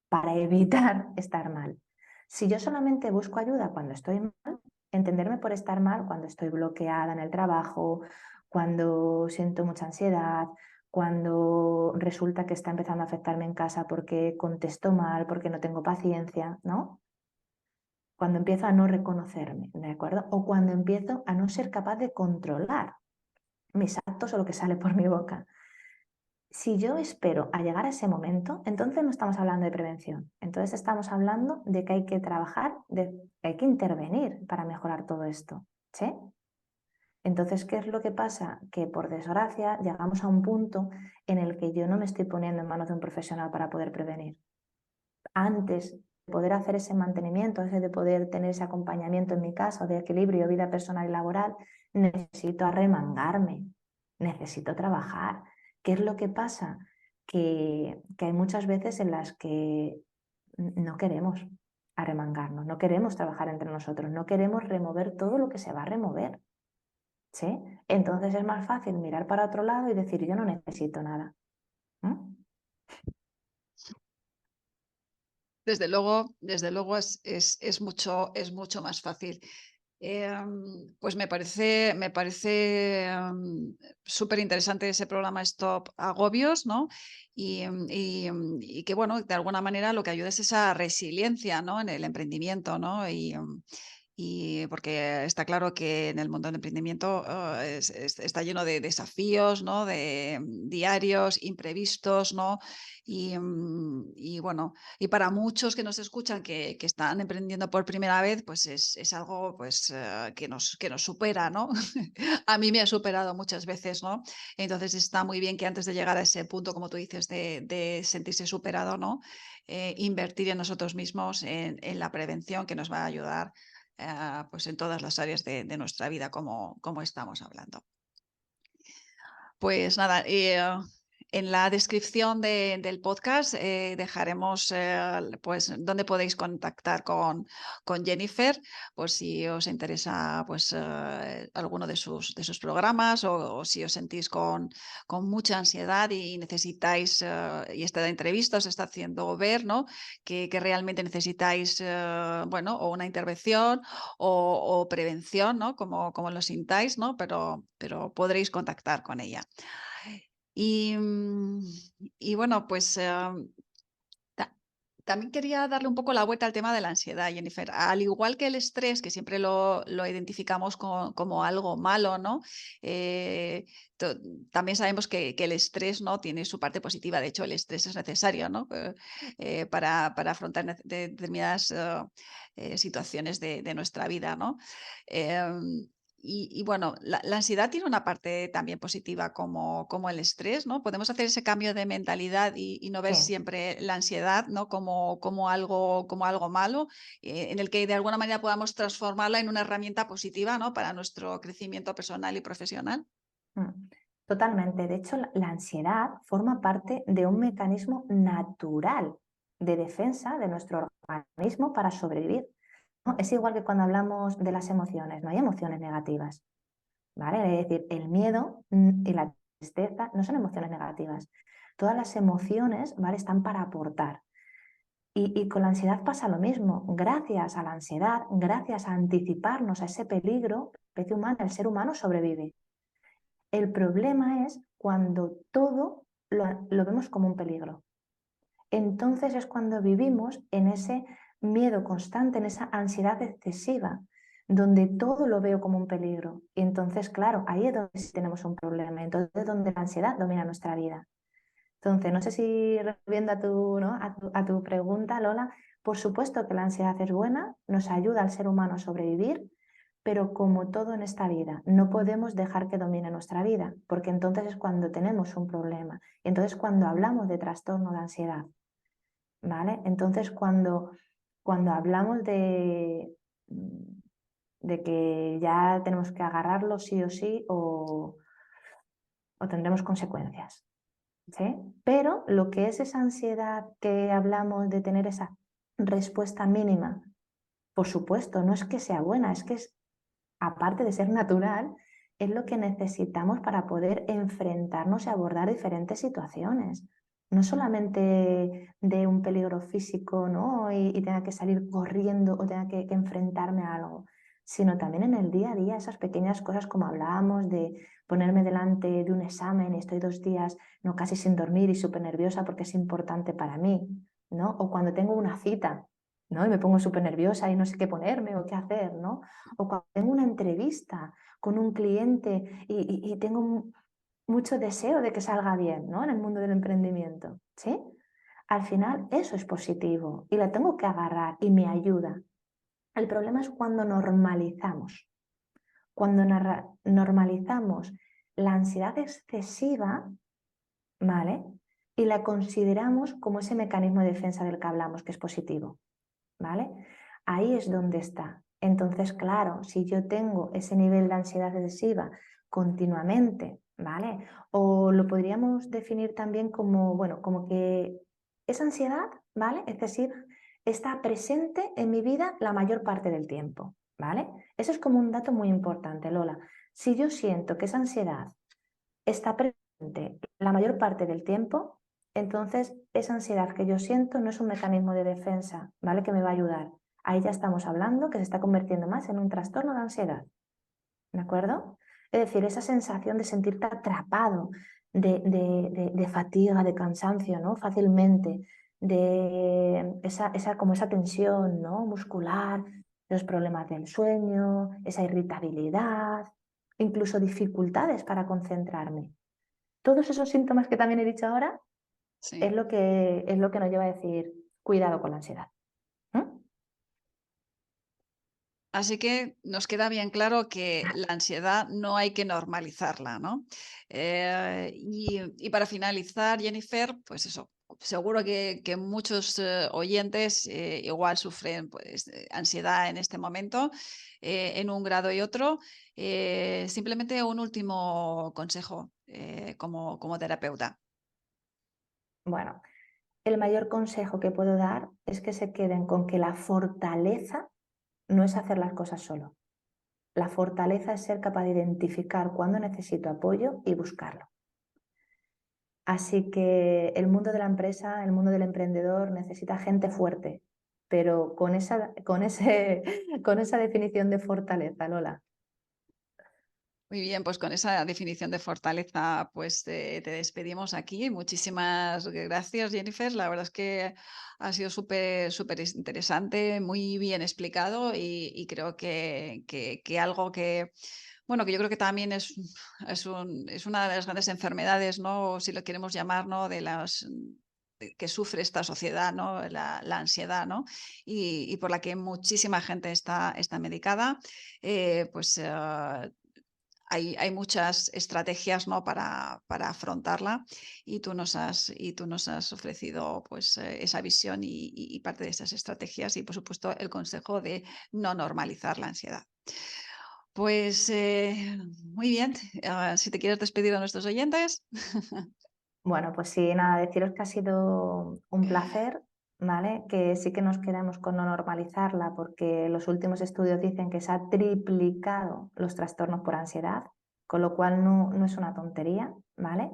para evitar estar mal. Si yo solamente busco ayuda cuando estoy mal, entenderme por estar mal cuando estoy bloqueada en el trabajo, cuando siento mucha ansiedad, cuando resulta que está empezando a afectarme en casa porque contesto mal, porque no tengo paciencia, ¿no? Cuando empiezo a no reconocerme, ¿de acuerdo? O cuando empiezo a no ser capaz de controlar mis actos o lo que sale por mi boca. Si yo espero a llegar a ese momento, entonces no estamos hablando de prevención. Entonces estamos hablando de que hay que trabajar, de que hay que intervenir para mejorar todo esto. ¿Sí? Entonces, ¿qué es lo que pasa? Que por desgracia llegamos a un punto en el que yo no me estoy poniendo en manos de un profesional para poder prevenir. Antes de poder hacer ese mantenimiento, antes de poder tener ese acompañamiento en mi caso de equilibrio, vida personal y laboral, necesito arremangarme, necesito trabajar. ¿Qué es lo que pasa? Que hay muchas veces en las que no queremos arremangarnos, no queremos trabajar entre nosotros, no queremos remover todo lo que se va a remover. ¿Sí? Entonces es más fácil mirar para otro lado y decir, yo no necesito nada. ¿Mm? Desde luego es mucho más fácil. Pues me parece súper interesante ese programa Stop Agobios, ¿no? Y que, bueno, de alguna manera lo que ayuda es esa resiliencia, ¿no? En el emprendimiento, ¿no? Y porque está claro que en el mundo del emprendimiento está lleno de desafíos, ¿no? De diarios, imprevistos, ¿no? Y bueno, y para muchos que nos escuchan que están emprendiendo por primera vez, pues es algo pues, que nos supera, ¿no? A mí me ha superado muchas veces, ¿no? Entonces está muy bien que antes de llegar a ese punto, como tú dices, de sentirse superado, ¿no? Invertir en nosotros mismos, en la prevención que nos va a ayudar pues en todas las áreas de nuestra vida, como estamos hablando. Pues nada, en la descripción del podcast dejaremos pues dónde podéis contactar con Jennifer, por si os interesa pues alguno de sus programas o si os sentís con mucha ansiedad y necesitáis, y esta entrevista os está haciendo ver, ¿no? Que realmente necesitáis, bueno, o una intervención o prevención, ¿no? Como lo sintáis, ¿no? Pero podréis contactar con ella. Y, y bueno, pues ta- también quería darle un poco la vuelta al tema de la ansiedad, Jennifer. Al igual que el estrés, que siempre lo identificamos como algo malo, ¿no? Eh, to- También sabemos que el estrés, ¿no? Tiene su parte positiva. De hecho, el estrés es necesario, ¿no? Para afrontar determinadas situaciones de nuestra vida, ¿no? Em, y bueno, la ansiedad tiene una parte también positiva como el estrés, ¿no? Podemos hacer ese cambio de mentalidad y no ver Sí. siempre la ansiedad, ¿no? Como algo malo, en el que de alguna manera podamos transformarla en una herramienta positiva, ¿no? Para nuestro crecimiento personal y profesional. Mm, Totalmente. De hecho, la ansiedad forma parte de un mecanismo natural de defensa de nuestro organismo para sobrevivir, ¿no? Es igual que cuando hablamos de las emociones, no hay emociones negativas, ¿vale? Es decir, el miedo y la tristeza no son emociones negativas. Todas las emociones, ¿vale? Están para aportar. Y con la ansiedad pasa lo mismo. Gracias a la ansiedad, gracias a anticiparnos a ese peligro, la especie humana, el ser humano sobrevive. El problema es cuando todo lo vemos como un peligro. Entonces es cuando vivimos en ese miedo constante, en esa ansiedad excesiva, donde todo lo veo como un peligro. Y entonces, claro, ahí es donde sí tenemos un problema. Entonces es donde la ansiedad domina nuestra vida. Entonces, no sé si respondiendo a tu, ¿no? a tu pregunta, Lola, por supuesto que la ansiedad es buena, nos ayuda al ser humano a sobrevivir, pero como todo en esta vida, no podemos dejar que domine nuestra vida, porque entonces es cuando tenemos un problema. Entonces, cuando hablamos de trastorno de ansiedad, ¿vale? Entonces, cuando hablamos de que ya tenemos que agarrarlo sí o sí o tendremos consecuencias. ¿Sí? Pero lo que es esa ansiedad que hablamos de tener esa respuesta mínima por supuesto, no es que sea buena, es que es, aparte de ser natural, es lo que necesitamos para poder enfrentarnos y abordar diferentes situaciones. No solamente de un peligro físico, ¿no? Y tenga que salir corriendo o tenga que enfrentarme a algo, sino también en el día a día, esas pequeñas cosas como hablábamos de ponerme delante de un examen y estoy 2 días, no, casi sin dormir y súper nerviosa porque es importante para mí, ¿no? O cuando tengo una cita, ¿no? Y me pongo súper nerviosa y no sé qué ponerme o qué hacer, ¿no? O cuando tengo una entrevista con un cliente y tengo mucho deseo de que salga bien, ¿no? En el mundo del emprendimiento, ¿sí? Al final eso es positivo y la tengo que agarrar y me ayuda. El problema es cuando normalizamos. Cuando normalizamos la ansiedad excesiva, ¿vale? Y la consideramos como ese mecanismo de defensa del que hablamos, que es positivo, ¿vale? Ahí es donde está. Entonces, claro, si yo tengo ese nivel de ansiedad excesiva continuamente, ¿vale? O lo podríamos definir también como, bueno, como que esa ansiedad, ¿vale? Excesiva está presente en mi vida la mayor parte del tiempo, ¿vale? Eso es como un dato muy importante, Lola. Si yo siento que esa ansiedad está presente la mayor parte del tiempo, entonces esa ansiedad que yo siento no es un mecanismo de defensa, ¿vale? Que me va a ayudar. Ahí ya estamos hablando que se está convirtiendo más en un trastorno de ansiedad, ¿de acuerdo? Es decir, esa sensación de sentirte atrapado, de fatiga, de cansancio, ¿no? Fácilmente, de como esa tensión, ¿no? Muscular, los problemas del sueño, esa irritabilidad, incluso dificultades para concentrarme. Todos esos síntomas que también he dicho ahora Sí. es lo que nos lleva a decir cuidado con la ansiedad. ¿Mm? Así que nos queda bien claro que la ansiedad no hay que normalizarla, ¿no? Y para finalizar, Jennifer, pues eso, seguro que muchos oyentes igual sufren pues, ansiedad en este momento, en un grado y otro. Simplemente un último consejo como terapeuta. Bueno, el mayor consejo que puedo dar es que se queden con que la fortaleza no es hacer las cosas solo. La fortaleza es ser capaz de identificar cuándo necesito apoyo y buscarlo. Así que el mundo de la empresa, el mundo del emprendedor necesita gente fuerte, pero con esa definición de fortaleza, Lola. Muy bien, pues con esa definición de fortaleza, pues te despedimos aquí. Muchísimas gracias, Jennifer. La verdad es que ha sido súper interesante, muy bien explicado y creo que algo que, bueno, que yo creo que también es una de las grandes enfermedades, ¿no? Si lo queremos llamar, ¿no? Que sufre esta sociedad, ¿no? La ansiedad, ¿no? Y por la que muchísima gente está medicada. Pues hay muchas estrategias, ¿no? Para afrontarla y tú nos has ofrecido pues, esa visión y parte de esas estrategias y, por supuesto, el consejo de no normalizar la ansiedad. Pues muy bien, si te quieres despedir a nuestros oyentes. Bueno, pues sí, nada, deciros que ha sido un placer, ¿vale? Que sí que nos quedamos con no normalizarla porque los últimos estudios dicen que se ha triplicado los trastornos por ansiedad, con lo cual no es una tontería, ¿vale?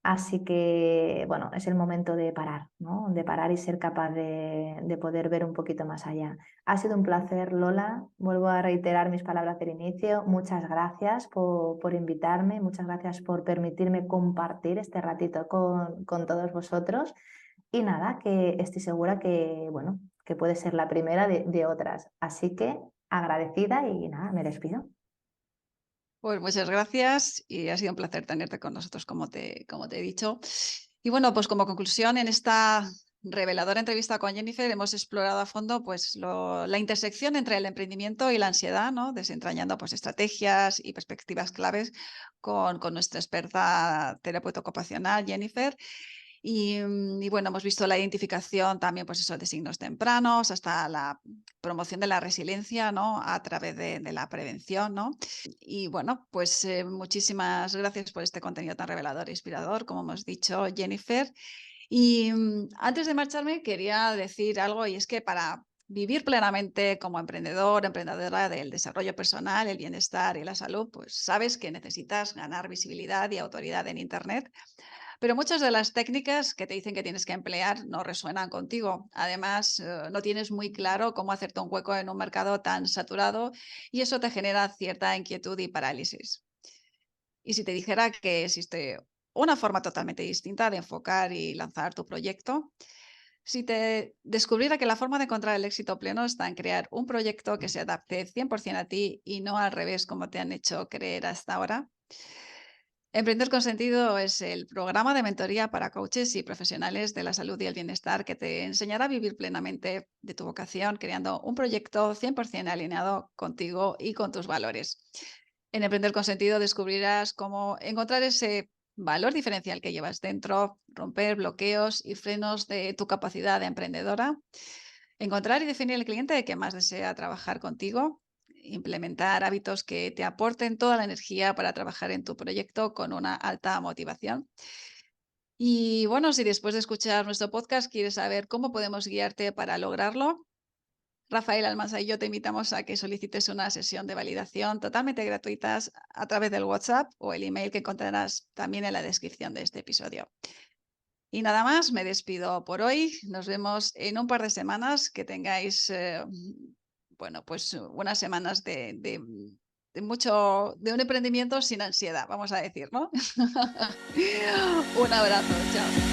Así que, bueno, es el momento de parar, ¿no? De parar y ser capaz de poder ver un poquito más allá. Ha sido un placer, Lola. Vuelvo a reiterar mis palabras del inicio. Muchas gracias por invitarme, muchas gracias por permitirme compartir este ratito con todos vosotros. Y nada, que estoy segura que, bueno, que puede ser la primera de otras. Así que agradecida y nada, me despido. Pues muchas gracias y ha sido un placer tenerte con nosotros, como te he dicho. Y bueno, pues como conclusión, en esta reveladora entrevista con Jennifer hemos explorado a fondo pues, la intersección entre el emprendimiento y la ansiedad, ¿no? Desentrañando pues, estrategias y perspectivas claves con nuestra experta terapeuta ocupacional, Jennifer. Y bueno, hemos visto la identificación también, pues eso, de signos tempranos, hasta la promoción de la resiliencia, ¿no? A través de la prevención, ¿no? Y bueno, pues muchísimas gracias por este contenido tan revelador e inspirador, como hemos dicho, Jennifer. Y antes de marcharme, quería decir algo, y es que para vivir plenamente como emprendedor, emprendedora del desarrollo personal, el bienestar y la salud, pues sabes que necesitas ganar visibilidad y autoridad en Internet. Pero muchas de las técnicas que te dicen que tienes que emplear no resuenan contigo. Además, no tienes muy claro cómo hacerte un hueco en un mercado tan saturado y eso te genera cierta inquietud y parálisis. Y si te dijera que existe una forma totalmente distinta de enfocar y lanzar tu proyecto, si te descubriera que la forma de encontrar el éxito pleno está en crear un proyecto que se adapte 100% a ti y no al revés como te han hecho creer hasta ahora. Emprender con sentido es el programa de mentoría para coaches y profesionales de la salud y el bienestar que te enseñará a vivir plenamente de tu vocación, creando un proyecto 100% alineado contigo y con tus valores. En Emprender con sentido descubrirás cómo encontrar ese valor diferencial que llevas dentro, romper bloqueos y frenos de tu capacidad de emprendedora, encontrar y definir el cliente que más desea trabajar contigo, implementar hábitos que te aporten toda la energía para trabajar en tu proyecto con una alta motivación. Y bueno, si después de escuchar nuestro podcast quieres saber cómo podemos guiarte para lograrlo, Rafael Almanza y yo te invitamos a que solicites una sesión de validación totalmente gratuitas a través del WhatsApp o el email que encontrarás también en la descripción de este episodio. Y nada más, me despido por hoy. Nos vemos en un par de semanas. Que tengáis, bueno, pues unas semanas de mucho, de un emprendimiento sin ansiedad, vamos a decir, ¿no? Un abrazo, chao.